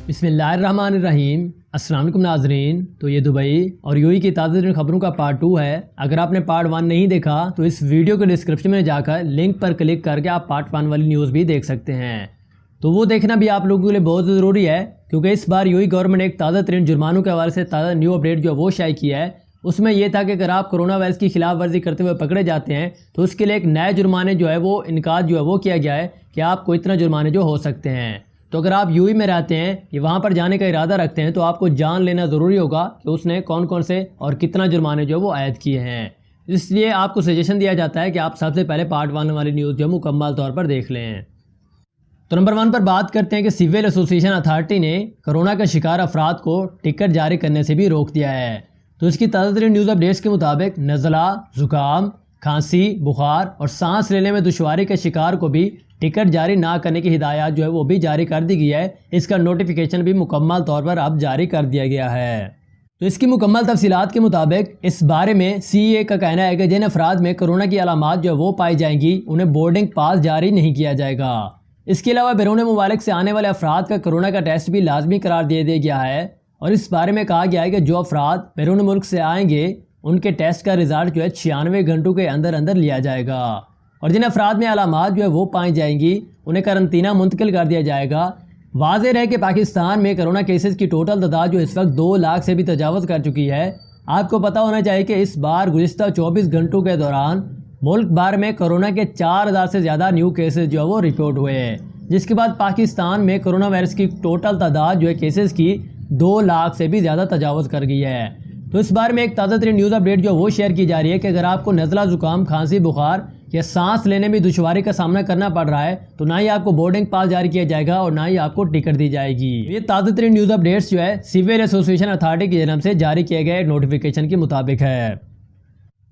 بسم اللہ الرحمن الرحیم۔ السلام علیکم ناظرین، تو یہ دبئی اور یو ای کی تازہ ترین خبروں کا پارٹ 2 ہے۔ اگر آپ نے پارٹ 1 نہیں دیکھا تو اس ویڈیو کے ڈسکرپشن میں جا کر لنک پر کلک کر کے آپ پارٹ 1 والی نیوز بھی دیکھ سکتے ہیں، تو وہ دیکھنا بھی آپ لوگوں کے لیے بہت ضروری ہے، کیونکہ اس بار یو ای گورنمنٹ نے ایک تازہ ترین جرمانوں کے حوالے سے تازہ نیو اپڈیٹ جو وہ شائع کیا ہے۔ اس میں یہ تھا کہ اگر آپ کرونا وائرس کی خلاف ورزی کرتے ہوئے پکڑے جاتے ہیں تو اس کے لیے ایک نئے جرمانے جو ہے وہ انعقاد جو ہے وہ کیا گیا ہے کہ آپ کو اتنا جرمانے جو ہو سکتے ہیں۔ تو اگر آپ یو ای میں رہتے ہیں یا وہاں پر جانے کا ارادہ رکھتے ہیں تو آپ کو جان لینا ضروری ہوگا کہ اس نے کون کون سے اور کتنا جرمانے جو وہ عائد کیے ہیں۔ اس لیے آپ کو سجیشن دیا جاتا ہے کہ آپ سب سے پہلے پارٹ 1 والی نیوز جو مکمل طور پر دیکھ لیں۔ تو نمبر 1 پر بات کرتے ہیں کہ سول ایسوسی ایشن اتھارٹی نے کرونا کا شکار افراد کو ٹکٹ جاری کرنے سے بھی روک دیا ہے۔ تو اس کی تازہ ترین نیوز اپڈیٹس کے مطابق نزلہ، زکام، کھانسی، بخار اور سانس لینے میں دشواری کے شکار کو بھی ٹکٹ جاری نہ کرنے کی ہدایات جو ہے وہ بھی جاری کر دی گئی ہے۔ اس کا نوٹیفیکیشن بھی مکمل طور پر اب جاری کر دیا گیا ہے۔ تو اس کی مکمل تفصیلات کے مطابق اس بارے میں سی اے کا کہنا ہے کہ جن افراد میں کرونا کی علامات جو وہ پائی جائیں گی انہیں بورڈنگ پاس جاری نہیں کیا جائے گا۔ اس کے علاوہ بیرون ممالک سے آنے والے افراد کا کرونا کا ٹیسٹ بھی لازمی قرار دے دیا گیا ہے، اور اس بارے میں کہا گیا ہے کہ جو افراد بیرون ملک سے آئیں گے ان کے ٹیسٹ کا رزلٹ جو ہے 96 گھنٹوں کے اندر لیا جائے گا، اور جن افراد میں علامات جو ہے وہ پائی جائیں گی انہیں قرنطینہ منتقل کر دیا جائے گا۔ واضح رہے کہ پاکستان میں کرونا کیسز کی ٹوٹل تعداد جو اس وقت 2 لاکھ سے بھی تجاوز کر چکی ہے۔ آپ کو پتہ ہونا چاہیے کہ اس بار گزشتہ 24 گھنٹوں کے دوران ملک بھر میں کرونا کے 4000 سے زیادہ نیو کیسز جو ہے وہ رپورٹ ہوئے ہیں، جس کے بعد پاکستان میں کرونا وائرس کی ٹوٹل تعداد جو ہے کیسز کی 2 لاکھ سے بھی زیادہ تجاوز کر گئی ہے۔ تو اس بارے میں ایک تازہ ترین نیوز اپڈیٹ جو وہ شیئر کی جا رہی ہے کہ اگر آپ کو نزلہ، زکام، کھانسی، بخار یا سانس لینے میں دشواری کا سامنا کرنا پڑ رہا ہے تو نہ ہی آپ کو بورڈنگ پاس جاری کیا جائے گا اور نہ ہی آپ کو ٹکٹ دی جائے گی۔ یہ تازہ ترین نیوز اپڈیٹس جو ہے سول ایسوسی ایشن اتھارٹی کی جانب سے جاری کیے گئے نوٹیفیکیشن کے مطابق ہے۔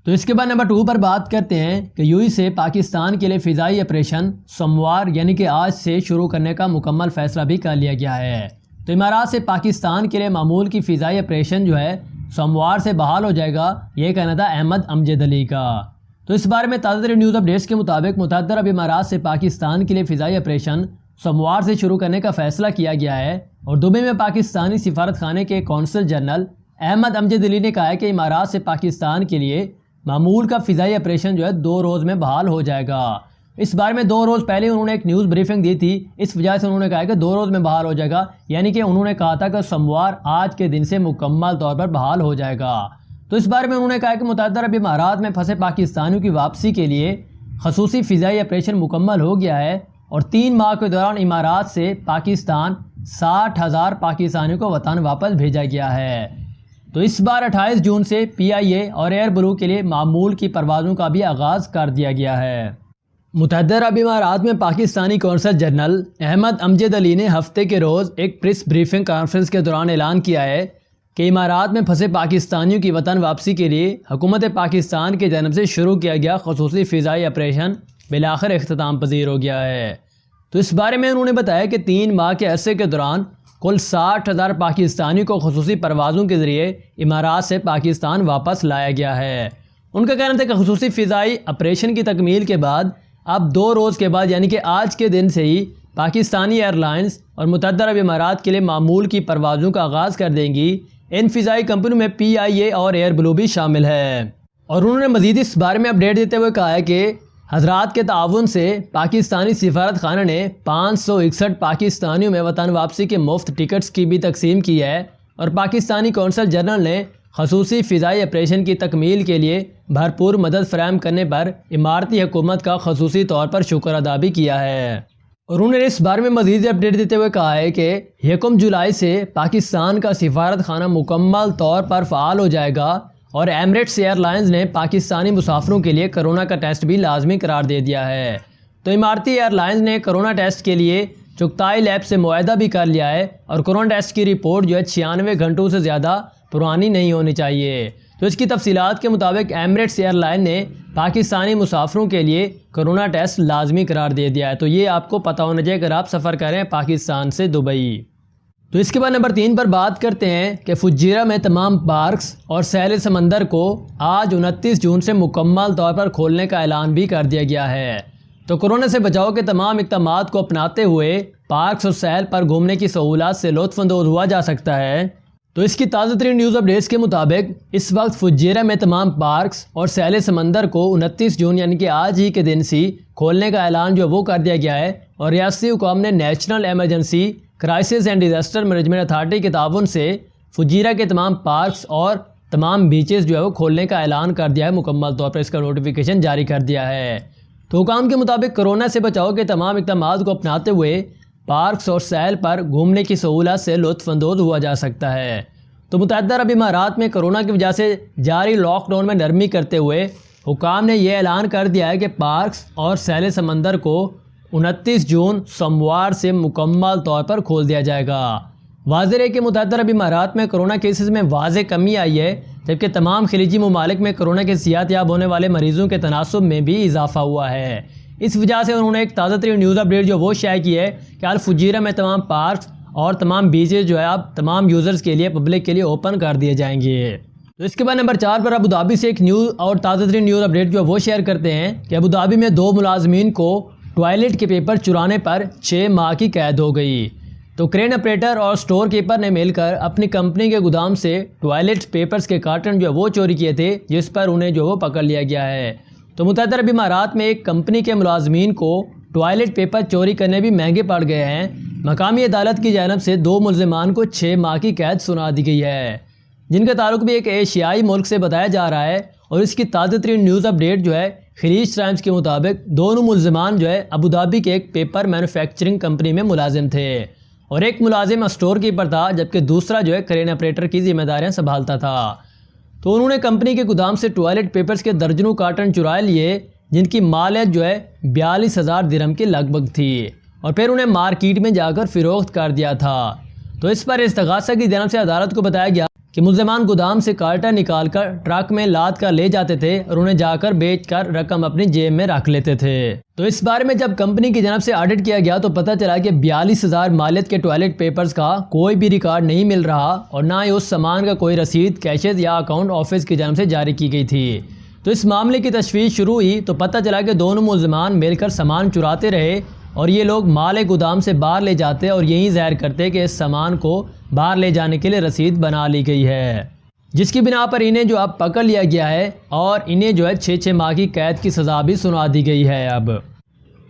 تو اس کے بعد نمبر 2 پر بات کرتے ہیں کہ یو ای سے پاکستان کے لیے فضائی آپریشن سوموار یعنی کہ آج سے شروع کرنے کا مکمل فیصلہ بھی کر لیا گیا ہے۔ تو امارات سے پاکستان کے لیے معمول کی فضائی آپریشن جو ہے سوموار سے بحال ہو جائے گا، یہ کہنا تھا احمد امجد علی کا۔ تو اس بارے میں تازہ ترین نیوز اپڈیٹس کے مطابق متحدہ عرب امارات سے پاکستان کے لیے فضائی آپریشن سوموار سے شروع کرنے کا فیصلہ کیا گیا ہے، اور دبئی میں پاکستانی سفارت خانے کے کونسل جنرل احمد امجد علی نے کہا ہے کہ امارات سے پاکستان کے لیے معمول کا فضائی آپریشن جو ہے 2 روز میں بحال ہو جائے گا۔ اس بارے میں 2 روز پہلے انہوں نے ایک نیوز بریفنگ دی تھی، اس وجہ سے انہوں نے کہا کہ 2 روز میں بحال ہو جائے گا، یعنی کہ انہوں نے کہا تھا کہ سوموار آج کے دن سے مکمل طور پر بحال ہو جائے گا۔ تو اس بارے میں انہوں نے کہا کہ متحدہ عرب امارات میں پھنسے پاکستانیوں کی واپسی کے لیے خصوصی فضائی آپریشن مکمل ہو گیا ہے، اور 3 ماہ کے دوران امارات سے پاکستان 60,000 پاکستانیوں کو وطن واپس بھیجا گیا ہے۔ تو اس بار 28 جون سے پی آئی اے اور ایئر بلو کے لیے معمول کی پروازوں کا بھی آغاز کر دیا گیا ہے۔ متحدہ عرب امارات میں پاکستانی کونسل جنرل احمد امجد علی نے ہفتے کے روز ایک پریس بریفنگ کانفرنس کے دوران اعلان کیا ہے کہ امارات میں پھنسے پاکستانیوں کی وطن واپسی کے لیے حکومت پاکستان کی جانب سے شروع کیا گیا خصوصی فضائی آپریشن بالآخر اختتام پذیر ہو گیا ہے۔ تو اس بارے میں انہوں نے بتایا کہ 3 ماہ کے عرصے کے دوران کل 60,000 پاکستانیوں کو خصوصی پروازوں کے ذریعے امارات سے پاکستان واپس لایا گیا ہے۔ ان کا کہنا تھا کہ خصوصی فضائی آپریشن کی تکمیل کے بعد اب 2 روز کے بعد یعنی کہ آج کے دن سے ہی پاکستانی ایئر لائنز اور متحدہ عرب امارات کے لیے معمول کی پروازوں کا آغاز کر دیں گی۔ ان فضائی کمپنیوں میں پی آئی اے اور ایئر بلو بھی شامل ہے، اور انہوں نے مزید اس بارے میں اپڈیٹ دیتے ہوئے کہا ہے کہ حضرات کے تعاون سے پاکستانی سفارت خانہ نے 561 پاکستانیوں میں وطن واپسی کے مفت ٹکٹس کی بھی تقسیم کی ہے، اور پاکستانی کونسل جنرل نے خصوصی فضائی آپریشن کی تکمیل کے لیے بھرپور مدد فراہم کرنے پر اماراتی حکومت کا خصوصی طور پر شکر ادا بھی کیا ہے۔ اور انہوں نے اس بارے میں مزید اپڈیٹ دیتے ہوئے کہا ہے کہ 1 جولائی سے پاکستان کا سفارت خانہ مکمل طور پر فعال ہو جائے گا، اور ایمریٹس ایئر لائنز نے پاکستانی مسافروں کے لیے کرونا کا ٹیسٹ بھی لازمی قرار دے دیا ہے۔ تو اماراتی ایئر لائنز نے کرونا ٹیسٹ کے لیے چغتائی لیب سے معاہدہ بھی کر لیا ہے، اور کرونا ٹیسٹ کی رپورٹ جو ہے 96 گھنٹوں سے زیادہ پرانی نہیں ہونی چاہیے۔ تو اس کی تفصیلات کے مطابق ایمریٹس ایئر لائن نے پاکستانی مسافروں کے لیے کرونا ٹیسٹ لازمی قرار دے دیا ہے۔ تو یہ آپ کو پتہ ہونا چاہیے اگر آپ سفر کریں پاکستان سے دبئی۔ تو اس کے بعد نمبر 3 پر بات کرتے ہیں کہ فجیرہ میں تمام پارکس اور سیل سمندر کو آج 29 جون سے مکمل طور پر کھولنے کا اعلان بھی کر دیا گیا ہے۔ تو کورونا سے بچاؤ کے تمام اقدامات کو اپناتے ہوئے پارکس اور سیل پر گھومنے کی سہولات سے لطف اندوز ہوا جا سکتا ہے۔ تو اس کی تازہ ترین نیوز اپڈیٹس کے مطابق اس وقت فجیرہ میں تمام پارکس اور سیل سمندر کو 29 جون یعنی کہ آج ہی کے دن سے کھولنے کا اعلان جو وہ کر دیا گیا ہے، اور ریاستی حکام نے national emergency crisis and disaster management authority کے تعاون سے فجیرہ کے تمام پارکس اور تمام بیچز جو ہے وہ کھولنے کا اعلان کر دیا ہے، مکمل طور پر اس کا نوٹیفیکیشن جاری کر دیا ہے۔ تو حکام کے مطابق کرونا سے بچاؤ کے تمام اقدامات کو اپناتے ہوئے پارکس اور سیل پر گھومنے کی سہولت سے لطف اندوز ہوا جا سکتا ہے۔ تو متحدہ عرب امارات میں کرونا کی وجہ سے جاری لاک ڈاؤن میں نرمی کرتے ہوئے حکام نے یہ اعلان کر دیا ہے کہ پارکس اور سیل سمندر کو 29 جون سوموار سے مکمل طور پر کھول دیا جائے گا۔ واضح ہے کہ متحدہ عرب امارات میں کرونا کیسز میں واضح کمی آئی ہے، جبکہ تمام خلیجی ممالک میں کرونا کے صحت یاب ہونے والے مریضوں کے تناسب میں بھی اضافہ ہوا ہے۔ اس وجہ سے انہوں نے ایک تازہ ترین نیوز اپڈیٹ جو وہ شائع کی ہے کہ الفجیرہ میں تمام پارکس اور تمام بیچز جو ہے اب تمام یوزرز کے لیے پبلک کے لیے اوپن کر دیے جائیں گے۔ تو اس کے بعد نمبر 4 پر ابوظہبی سے ایک نیوز اور تازہ ترین نیوز اپڈیٹ جو وہ شیئر کرتے ہیں کہ ابوظہبی میں 2 ملازمین کو ٹوائلٹ کے پیپر چرانے پر 6 ماہ کی قید ہو گئی۔ تو کرین آپریٹر اور سٹور کیپر نے مل کر اپنی کمپنی کے گودام سے ٹوائلٹ پیپرز کے کارٹن جو وہ چوری کیے تھے، جس پر انہیں جو وہ پکڑ لیا گیا ہے۔ تو متحدہ عرب امارات میں ایک کمپنی کے ملازمین کو ٹوائلٹ پیپر چوری کرنے بھی مہنگے پڑ گئے ہیں۔ مقامی عدالت کی جانب سے 2 ملزمان کو 6 ماہ کی قید سنا دی گئی ہے، جن کا تعلق بھی ایک ایشیائی ملک سے بتایا جا رہا ہے۔ اور اس کی تازہ ترین نیوز اپڈیٹ جو ہے خلیج ٹائمز کے مطابق دونوں ملزمان جو ہے ابوظہبی کے ایک پیپر مینوفیکچرنگ کمپنی میں ملازم تھے، اور ایک ملازم اسٹور کیپر تھا، جبکہ دوسرا جو ہے کرین آپریٹر کی ذمہ داریاں سنبھالتا تھا۔ تو انہوں نے کمپنی کے گودام سے ٹوائلٹ پیپرز کے درجنوں کارٹن چرائے لیے، جن کی مالیت جو ہے 42,000 درہم کے لگ بھگ تھی، اور پھر انہیں مارکیٹ میں جا کر فروخت کر دیا تھا۔ تو اس پر استغاثہ کی جانب سے عدالت کو بتایا گیا کہ ملزمان گودام سے کارٹن نکال کر ٹرک میں لاد کر لے جاتے تھے اور انہیں جا کر بیچ کر رقم اپنی جیب میں رکھ لیتے تھے۔ تو اس بارے میں جب کمپنی کی جانب سے آڈٹ کیا گیا تو پتہ چلا کہ 42,000 مالیت کے ٹوائلٹ پیپرز کا کوئی بھی ریکارڈ نہیں مل رہا، اور نہ ہی اس سامان کا کوئی رسید کیشز یا اکاؤنٹ آفس کی جانب سے جاری کی گئی تھی۔ تو اس معاملے کی تشویش شروع ہوئی تو پتہ چلا کہ دونوں ملزمان مل کر سامان چراتے رہے، اور یہ لوگ مال گودام سے باہر لے جاتے اور یہی ظاہر کرتے کہ اس سامان کو باہر لے جانے کے لیے رسید بنا لی گئی ہے، جس کی بنا پر انہیں جو اب پکڑ لیا گیا ہے، اور انہیں جو ہے 6 ماہ کی قید کی سزا بھی سنا دی گئی ہے۔ اب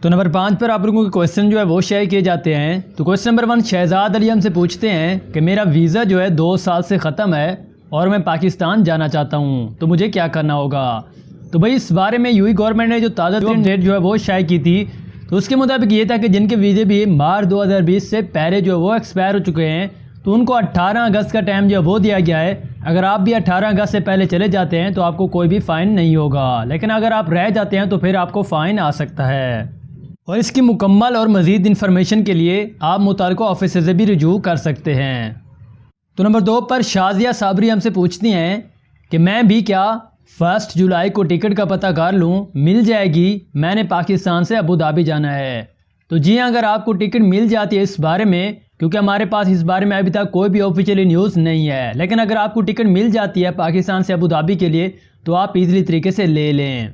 تو نمبر 5 پر آپ لوگوں کے کویسچن جو ہے وہ شیئر کیے جاتے ہیں۔ تو کویسچن نمبر 1 شہزاد علی ہم سے پوچھتے ہیں کہ میرا ویزا جو ہے 2 سال سے ختم ہے اور میں پاکستان جانا چاہتا ہوں، تو مجھے کیا کرنا ہوگا؟ تو بھائی اس بارے میں یو گورنمنٹ نے جو تازہ ترین ڈیٹ جو ہے وہ شائع کی تھی، تو اس کے مطابق یہ تھا کہ جن کے ویزے بھی مارچ 2020 سے پہلے جو وہ ایکسپائر ہو چکے ہیں، تو ان کو 18 اگست کا ٹائم جو وہ دیا گیا ہے۔ اگر آپ بھی 18 اگست سے پہلے چلے جاتے ہیں تو آپ کو کوئی بھی فائن نہیں ہوگا، لیکن اگر آپ رہ جاتے ہیں تو پھر آپ کو فائن آ سکتا ہے۔ اور اس کی مکمل اور مزید انفارمیشن کے لیے آپ متعلقہ آفس سے بھی رجوع کر سکتے ہیں۔ تو نمبر 2 پر شازیہ صابری ہم سے پوچھتی ہیں کہ میں بھی کیا 1 جولائی کو ٹکٹ کا پتہ کر لوں، مل جائے گی؟ میں نے پاکستان سے ابوظہبی جانا ہے۔ تو جی ہاں، اگر آپ کو ٹکٹ مل جاتی ہے اس بارے میں، کیونکہ ہمارے پاس اس بارے میں ابھی تک کوئی بھی آفیشیلی نیوز نہیں ہے، لیکن اگر آپ کو ٹکٹ مل جاتی ہے پاکستان سے ابوظہبی کے لیے تو آپ ایزلی طریقے سے لے لیں۔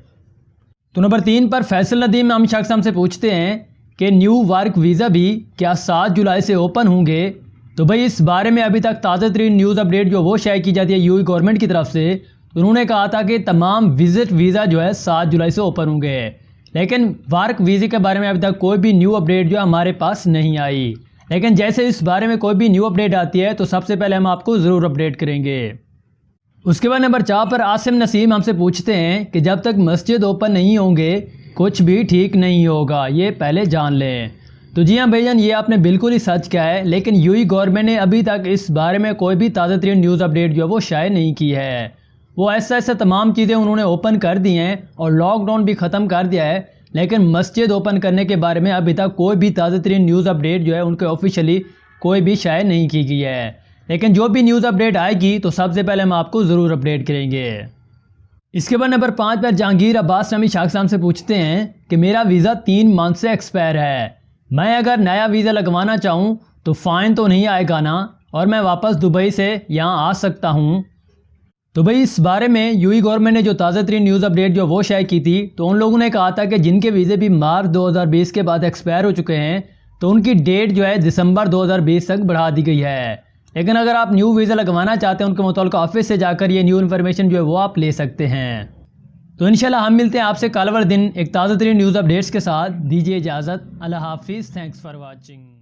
تو نمبر 3 پر فیصل ندیم ہم شخص ہم سے پوچھتے ہیں کہ نیو ورک ویزا بھی کیا 7 جولائی سے اوپن ہوں گے؟ تو بھائی اس بارے میں ابھی تک تازہ ترین نیوز اپڈیٹ جو وہ شائع کی جاتی ہے یو گورنمنٹ کی طرف سے، انہوں نے کہا تھا کہ تمام وزٹ ویزا جو ہے 7 جولائی سے اوپن ہوں گے، لیکن ورک ویزے کے بارے میں ابھی تک کوئی بھی نیو اپڈیٹ جو ہمارے پاس نہیں آئی، لیکن جیسے اس بارے میں کوئی بھی نیو اپڈیٹ آتی ہے تو سب سے پہلے ہم آپ کو ضرور اپڈیٹ کریں گے۔ اس کے بعد نمبر 4 پر عاصم نسیم ہم سے پوچھتے ہیں کہ جب تک مسجد اوپن نہیں ہوں گے کچھ بھی ٹھیک نہیں ہوگا، یہ پہلے جان لیں۔ تو جی ہاں بھائی جان، یہ آپ نے بالکل ہی سچ کہا ہے، لیکن یو گورنمنٹ نے ابھی تک اس بارے میں کوئی بھی تازہ ترین نیوز اپڈیٹ جو ہے وہ شائع نہیں کی ہے۔ وہ ایسا تمام چیزیں انہوں نے اوپن کر دی ہیں اور لاک ڈاؤن بھی ختم کر دیا ہے، لیکن مسجد اوپن کرنے کے بارے میں ابھی تک کوئی بھی تازہ ترین نیوز اپڈیٹ جو ہے ان کے آفیشیلی کوئی بھی شائع نہیں کی گئی ہے، لیکن جو بھی نیوز اپڈیٹ آئے گی تو سب سے پہلے ہم آپ کو ضرور اپڈیٹ کریں گے۔ اس کے بعد نمبر 5 پر جہانگیر عباس نامی شخص ہم سے پوچھتے ہیں کہ میرا ویزا 3 منتھ سے ایکسپائر ہے، میں اگر نیا ویزا لگوانا چاہوں تو فائن تو نہیں آئے گا نا، اور میں واپس دبئی سے یہاں آ سکتا ہوں؟ تو بھئی اس بارے میں یو گورنمنٹ نے جو تازہ ترین نیوز اپڈیٹ جو وہ شائع کی تھی، تو ان لوگوں نے کہا تھا کہ جن کے ویزے بھی مارچ 2020 کے بعد ایکسپائر ہو چکے ہیں تو ان کی ڈیٹ جو ہے دسمبر 2020 تک بڑھا دی گئی ہے. لیکن اگر آپ نیو ویزا لگوانا چاہتے ہیں ان کے متعلقہ آفس سے جا کر یہ نیو انفارمیشن جو ہے وہ آپ لے سکتے ہیں. تو انشاءاللہ ہم ملتے ہیں آپ سے کل والے دن ایک تازہ ترین نیوز اپڈیٹس کے ساتھ. دیجیے اجازت. اللہ حافظ. Thanks for watching.